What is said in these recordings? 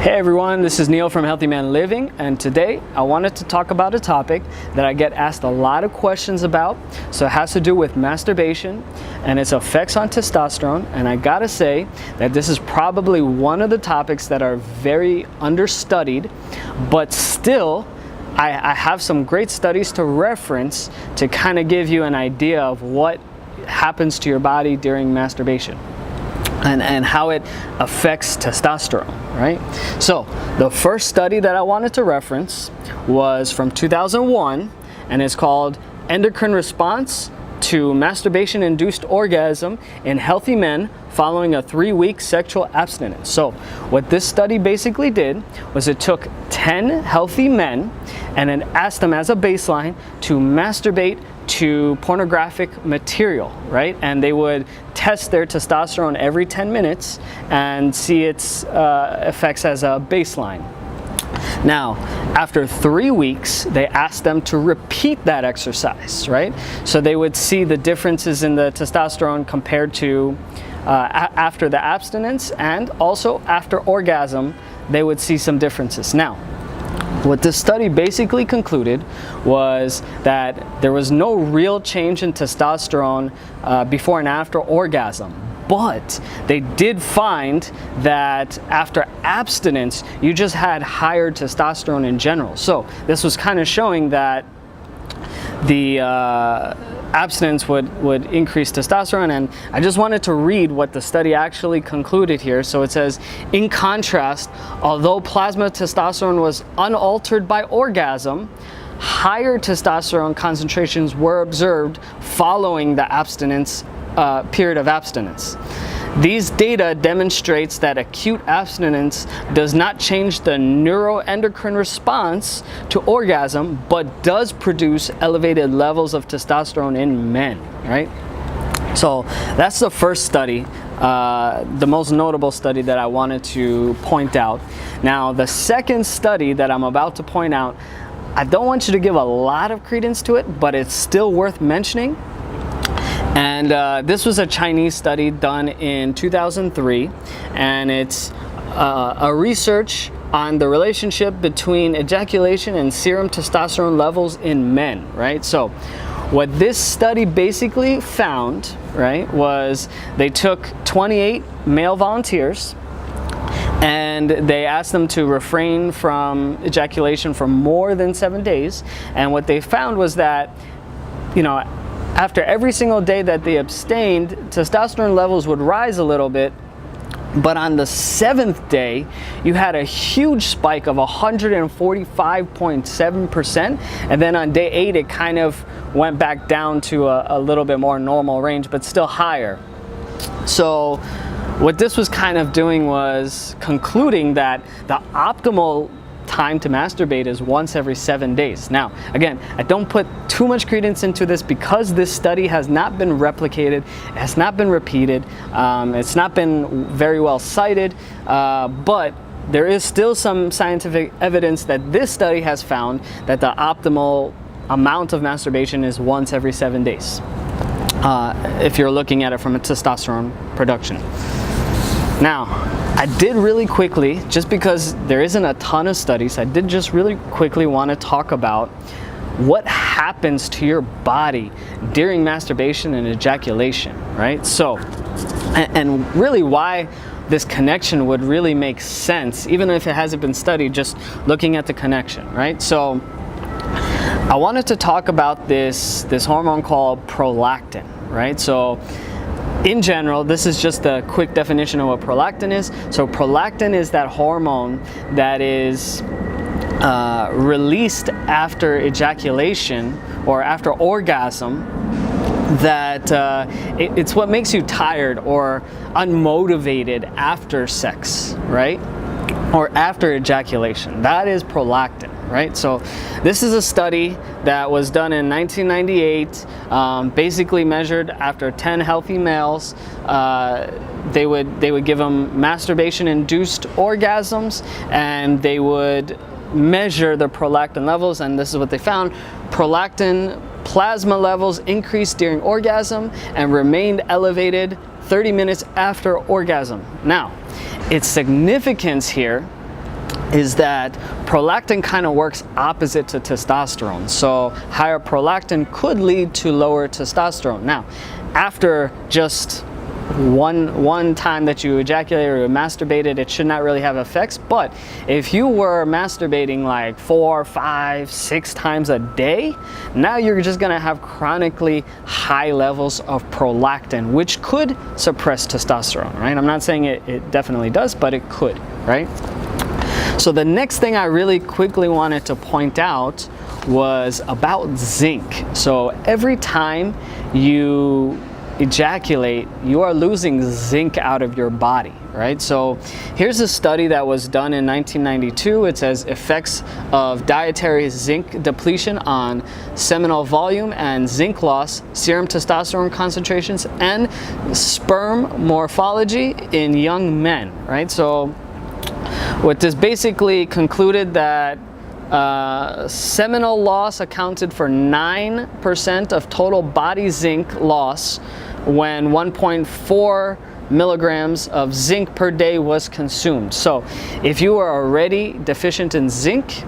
Hey everyone, this is Neil from Healthy Man Living, and today I wanted to talk about a topic that I get asked a lot of questions about. So it has to do with masturbation and its effects on testosterone, and I gotta say that this is probably one of the topics that are very understudied, but still I have some great studies to reference to kind of give you an idea of what happens to your body during masturbation. And how it affects testosterone, right? So the first study that I wanted to reference was from 2001, and it's called Endocrine Response to Masturbation-Induced Orgasm in Healthy Men Following a 3-Week Sexual Abstinence. So what this study basically did was it took 10 healthy men and it asked them as a baseline to masturbate to pornographic material, right? And they would test their testosterone every 10 minutes and see its effects as a baseline. Now, after 3 weeks, they asked them to repeat that exercise, right? So they would see the differences in the testosterone compared to after the abstinence, and also after orgasm, they would see some differences. Now, what this study basically concluded was that there was no real change in testosterone before and after orgasm, but they did find that after abstinence, you just had higher testosterone in general. So this was kind of showing that the abstinence would increase testosterone, and I just wanted to read what the study actually concluded here. So it says, in contrast, although plasma testosterone was unaltered by orgasm, higher testosterone concentrations were observed following the abstinence period of abstinence. These data demonstrates that acute abstinence does not change the neuroendocrine response to orgasm, but does produce elevated levels of testosterone in men, right? So that's the first study, the most notable study that I wanted to point out. Now, the second study that I'm about to point out, I don't want you to give a lot of credence to it, but it's still worth mentioning. And this was a Chinese study done in 2003, and it's a research on the relationship between ejaculation and serum testosterone levels in men, right? So what this study basically found, right, was they took 28 male volunteers and they asked them to refrain from ejaculation for more than 7 days. And what they found was that, you know, after every single day that they abstained, testosterone levels would rise a little bit, but on the 7th day, you had a huge spike of 145.7%, and then on day 8, it kind of went back down to a little bit more normal range, but still higher. So what this was kind of doing was concluding that the optimal time to masturbate is once every 7 days. Now, again, I don't put too much credence into this because this study has not been replicated, it has not been repeated, it's not been very well cited, but there is still some scientific evidence that this study has found that the optimal amount of masturbation is once every 7 days, if you're looking at it from a testosterone production. Now, I did really quickly, just because there isn't a ton of studies, I did just really quickly want to talk about what happens to your body during masturbation and ejaculation, right? So, and really why this connection would really make sense, even if it hasn't been studied, just looking at the connection, right? So, I wanted to talk about this hormone called prolactin, right? So, in general, this is just a quick definition of what prolactin is. So prolactin is that hormone that is released after ejaculation or after orgasm, that it's what makes you tired or unmotivated after sex, right? Or after ejaculation. That is prolactin, right? So this is a study that was done in 1998, basically measured after 10 healthy males. They would give them masturbation-induced orgasms, and they would measure the prolactin levels, and this is what they found. Prolactin plasma levels increased during orgasm and remained elevated 30 minutes after orgasm. Now, its significance here is that prolactin kind of works opposite to testosterone. So higher prolactin could lead to lower testosterone. Now, after just one time that you ejaculated or masturbated, it should not really have effects. But if you were masturbating like 4, 5, 6 times a day, now you're just gonna have chronically high levels of prolactin, which could suppress testosterone, right? I'm not saying it definitely does, but it could, right? So the next thing I really quickly wanted to point out was about zinc. So every time you ejaculate, you are losing zinc out of your body, right? So here's a study that was done in 1992. It says effects of dietary zinc depletion on seminal volume and zinc loss, serum testosterone concentrations, and sperm morphology in young men, right? So what this basically concluded that seminal loss accounted for 9% of total body zinc loss when 1.4 milligrams of zinc per day was consumed. So if you were already deficient in zinc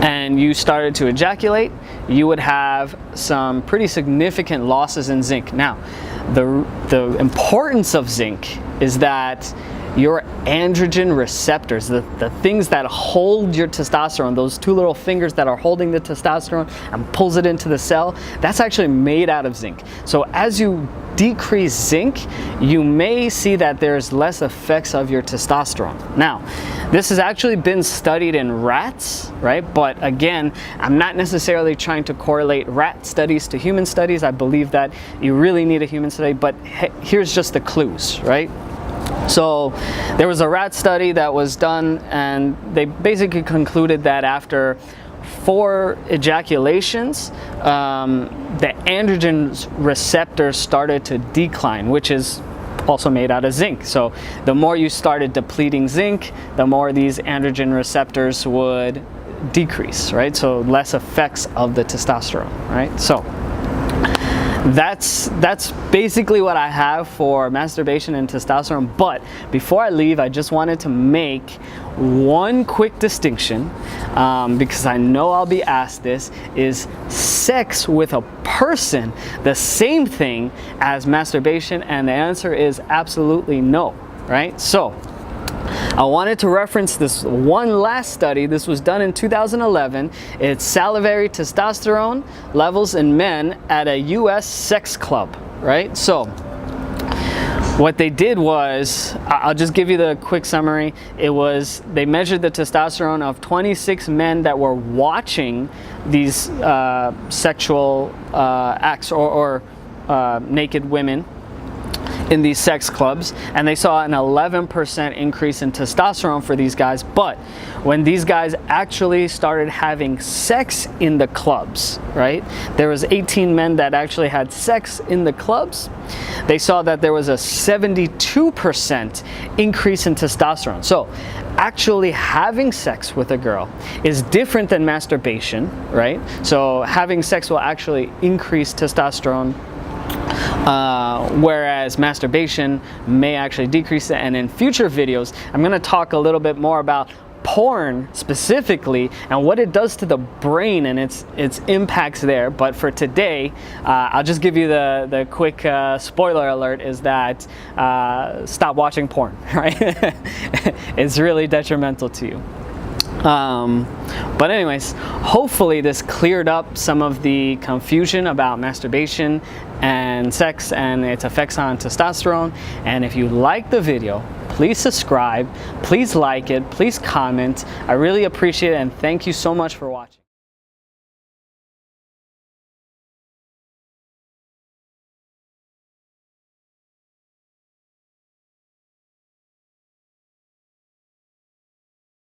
and you started to ejaculate, you would have some pretty significant losses in zinc. Now, the importance of zinc is that your androgen receptors, the things that hold your testosterone, those two little fingers that are holding the testosterone and pulls it into the cell, that's actually made out of zinc. So as you decrease zinc, you may see that there's less effects of your testosterone. Now, this has actually been studied in rats, right? But again, I'm not necessarily trying to correlate rat studies to human studies. I believe that you really need a human study, but here's just the clues, right? So there was a rat study that was done, and they basically concluded that after 4 ejaculations, the androgen receptors started to decline, which is also made out of zinc. So the more you started depleting zinc, the more these androgen receptors would decrease, right? So less effects of the testosterone, right? So that's basically what I have for masturbation and testosterone. But before I leave, I just wanted to make one quick distinction, because I know I'll be asked this: is sex with a person the same thing as masturbation? And the answer is absolutely no, right? So I wanted to reference this one last study. This was done in 2011. It's salivary testosterone levels in men at a US sex club, right? So what they did was, I'll just give you the quick summary. It was, they measured the testosterone of 26 men that were watching these sexual acts or naked women in these sex clubs, and they saw an 11% increase in testosterone for these guys. But when these guys actually started having sex in the clubs, right, there was 18 men that actually had sex in the clubs, they saw that there was a 72% increase in testosterone. So actually having sex with a girl is different than masturbation, right? So having sex will actually increase testosterone, whereas masturbation may actually decrease it. And in future videos, I'm going to talk a little bit more about porn specifically and what it does to the brain and its impacts there. But for today, I'll just give you the quick spoiler alert, is that stop watching porn, right? It's really detrimental to you. But anyways, hopefully this cleared up some of the confusion about masturbation and sex and its effects on testosterone. And if you like the video, please subscribe, please like it, please comment. I really appreciate it, and thank you so much for watching.